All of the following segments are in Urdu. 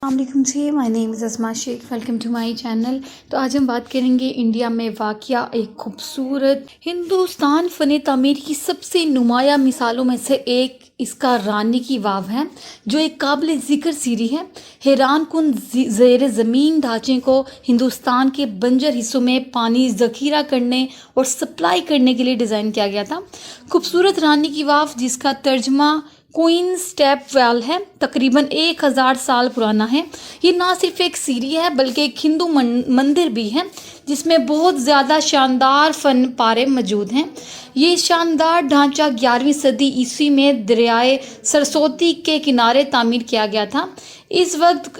السلام علیکم جی، مائی نیم از اسما شیخ، ویلکم ٹو مائی چینل۔ تو آج ہم بات کریں گے انڈیا میں واقع ایک خوبصورت ہندوستان فن تعمیر کی سب سے نمایاں مثالوں میں سے ایک اس کا رانی کی واو ہے، جو ایک قابل ذکر سیڑھی ہے۔ حیران کن زیر زمین ڈھانچے کو ہندوستان کے بنجر حصوں میں پانی ذخیرہ کرنے اور سپلائی کرنے کے لیے ڈیزائن کیا گیا تھا۔ خوبصورت رانی کی واو، جس کا ترجمہ کوئن اسٹیپ ویل ہے، تقریباً 1000 سال پرانا ہے۔ یہ نہ صرف ایک سیڑھی ہے بلکہ ایک ہندو مندر بھی ہے جس میں بہت زیادہ شاندار فن پارے موجود ہیں۔ یہ شاندار ڈھانچہ 11ویں صدی عیسوی میں دریائے سرسوتی کے کنارے تعمیر کیا گیا تھا۔ اس وقت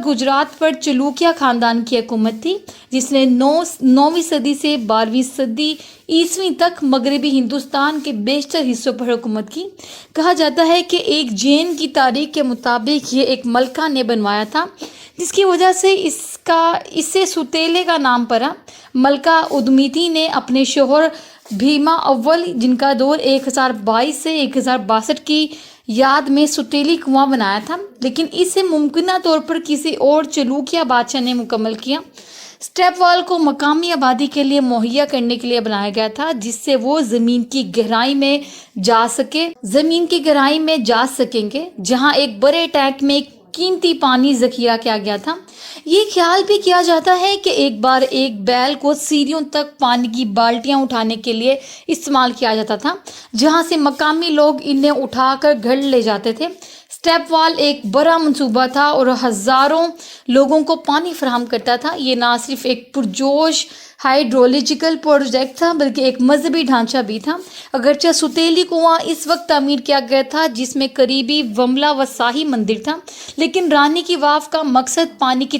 گجرات پر چلوکیہ خاندان کی حکومت تھی، جس نے 9ویں صدی سے 12ویں صدی عیسوی تک مغربی ہندوستان کے بیشتر حصوں پر حکومت کی۔ کہا جاتا ہے کہ ایک جین کی تاریخ کے مطابق یہ ایک ملکہ نے بنوایا تھا، جس کی وجہ سے اس سے سوتیلے کا نام پڑا۔ ملکہ ادومیتی نے اپنے شوہر بھیما اول، جن کا دور 1022 سے 1062 کی یاد میں سوتیلی کنواں بنایا تھا، لیکن اسے ممکنہ طور پر کسی اور چلوکیہ بادشاہ نے مکمل کیا۔ اسٹیپ وال کو مقامی آبادی کے لیے مہیا کرنے کے لیے بنایا گیا تھا، جس سے وہ زمین کی گہرائی میں جا سکیں گے، جہاں ایک بڑے ٹینک میں قیمتی پانی ذخیرہ کیا گیا تھا۔ یہ خیال بھی کیا جاتا ہے کہ ایک بار ایک بیل کو سیڑھیوں تک پانی کی بالٹیاں اٹھانے کے لیے استعمال کیا جاتا تھا، جہاں سے مقامی لوگ انہیں اٹھا کر گھر لے جاتے تھے۔ اسٹیپ وال ایک بڑا منصوبہ تھا اور ہزاروں لوگوں کو پانی فراہم کرتا تھا۔ یہ نہ صرف ایک پرجوش ہائیڈرولوجیکل پروجیکٹ تھا بلکہ ایک مذہبی ڈھانچہ بھی تھا۔ اگرچہ سوتیلی کنواں اس وقت تعمیر کیا گیا تھا جس میں قریبی وملا و شاہی مندر تھا، لیکن رانی کی واو کا مقصد پانی کی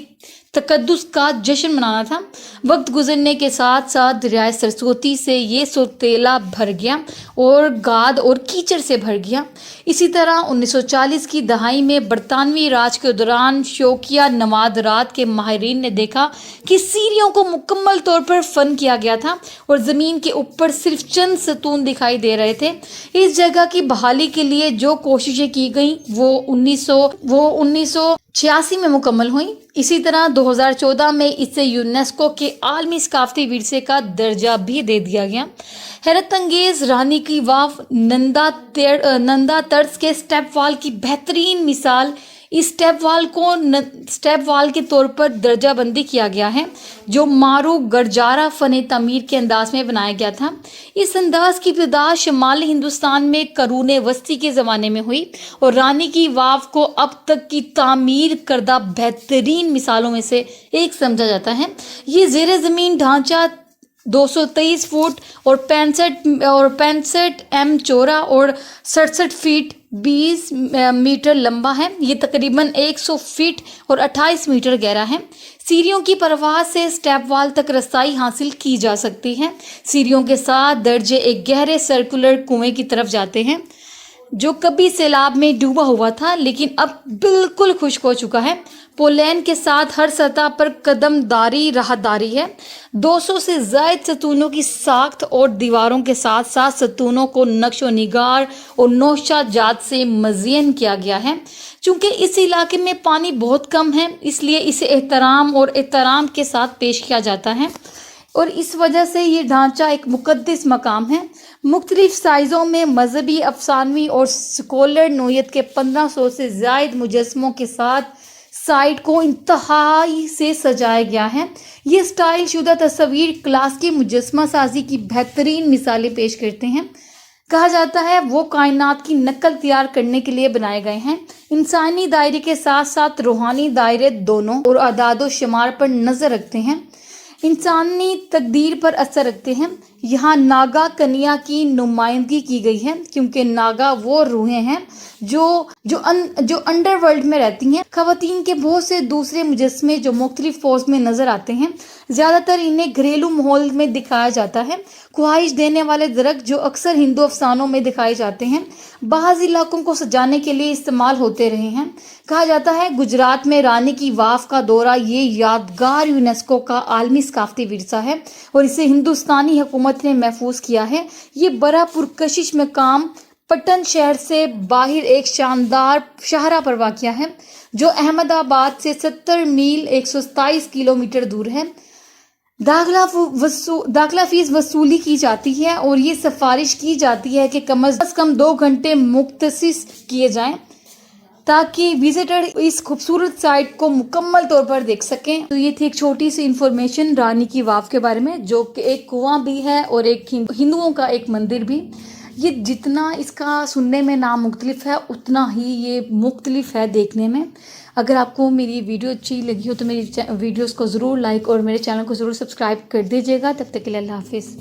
تقدس کا جشن منانا تھا۔ وقت گزرنے کے ساتھ ساتھ دریائے سرسوتی سے یہ سوتیلا بھر گیا اور گاد اور کیچڑ سے بھر گیا۔ اسی طرح 1940 کی دہائی میں برطانوی راج کے دوران شوقیہ نوادرات کے ماہرین نے دیکھا کہ سیڑھیوں کو مکمل طور پر فن کیا گیا تھا اور زمین کے اوپر صرف چند ستون دکھائی دے رہے تھے۔ اس جگہ کی بحالی کے لیے جو کوششیں کی گئیں وہ 1986 میں مکمل ہوئیں۔ اسی طرح 2014 میں اسے یونیسکو کے عالمی ثقافتی ورثے کا درجہ بھی دے دیا گیا۔ حیرت انگیز رانی کی واو نندا طرز کے اسٹیپ وال کی بہترین مثال۔ اس اسٹیپ وال کو اسٹیپ وال کے طور پر درجہ بندی کیا گیا ہے، جو مارو گرجارا فن تعمیر کے انداز میں بنایا گیا تھا۔ اس انداز کی ابتدا شمالی ہندوستان میں قرون وسطی کے زمانے میں ہوئی اور رانی کی واو کو اب تک کی تعمیر کردہ بہترین مثالوں میں سے ایک سمجھا جاتا ہے۔ یہ زیر زمین ڈھانچہ 223 فٹ اور 65 ایم چوڑا اور 67 فٹ 20 میٹر لمبا ہے۔ یہ تقریباً 100 فٹ اور 28 میٹر گہرا ہے۔ سیڑھیوں کی پرواز سے اسٹیپ وال تک رسائی حاصل کی جا سکتی ہے۔ سیڑھیوں کے ساتھ درجے ایک گہرے سرکولر کنویں کی طرف جاتے ہیں، جو کبھی سیلاب میں ڈوبا ہوا تھا لیکن اب بالکل خشک ہو چکا ہے۔ پولین کے ساتھ ہر سطح پر قدم داری راہداری ہے۔ 200 سے زائد ستونوں کی ساخت اور دیواروں کے ساتھ ساتھ ستونوں کو نقش و نگار اور نوشہ جات سے مزین کیا گیا ہے۔ چونکہ اس علاقے میں پانی بہت کم ہے، اس لیے اسے احترام کے ساتھ پیش کیا جاتا ہے اور اس وجہ سے یہ ڈھانچہ ایک مقدس مقام ہے۔ مختلف سائزوں میں مذہبی، افسانوی اور سیکولر نوعیت کے 1500 سے زائد مجسموں کے ساتھ سائٹ کو انتہائی سے سجایا گیا ہے۔ یہ اسٹائل شدہ تصاویر کلاسیکی مجسمہ سازی کی بہترین مثالیں پیش کرتے ہیں۔ کہا جاتا ہے وہ کائنات کی نقل تیار کرنے کے لیے بنائے گئے ہیں، انسانی دائرے کے ساتھ ساتھ روحانی دائرے دونوں، اور اعداد و شمار پر نظر رکھتے ہیں، انسانی تقدیر پر اثر رکھتے ہیں۔ یہاں ناگا کنیا کی نمائندگی کی گئی ہے، کیونکہ ناگا وہ روحیں ہیں جو انڈر ورلڈ میں رہتی ہیں۔ خواتین کے بہت سے دوسرے مجسمے جو مختلف پوز میں نظر آتے ہیں، زیادہ تر انہیں گھریلو ماحول میں دکھایا جاتا ہے۔ خواہش دینے والے درخت جو اکثر ہندو افسانوں میں دکھائے جاتے ہیں، بعض علاقوں کو سجانے کے لیے استعمال ہوتے رہے ہیں۔ کہا جاتا ہے گجرات میں رانی کی واو کا دورہ یہ یادگار یونیسکو کا عالمی ثقافتی ورثہ ہے اور اسے ہندوستانی حکومت نے محفوظ کیا ہے۔ یہ بڑا پرکشش مقام پٹن شہر سے باہر ایک شاندار شاہراہ پر واقع ہے جو احمد آباد سے 70 میل 127 کلومیٹر دور ہے۔ داخلہ فیس وصولی کی جاتی ہے اور یہ سفارش کی جاتی ہے کہ کم از کم 2 گھنٹے مختص کیے جائیں تاکہ وزٹر اس خوبصورت سائٹ کو مکمل طور پر دیکھ سکیں۔ تو یہ تھی ایک چھوٹی سی انفارمیشن رانی کی واو کے بارے میں، جو کہ ایک کنواں بھی ہے اور ایک ہندوؤں کا ایک مندر بھی۔ یہ جتنا اس کا سننے میں نام مختلف ہے اتنا ہی یہ مختلف ہے دیکھنے میں۔ اگر آپ کو میری ویڈیو اچھی لگی ہو تو میری ویڈیوز کو ضرور لائک اور میرے چینل کو ضرور سبسکرائب کر دیجیے گا۔ تب تک کے لیے اللہ حافظ۔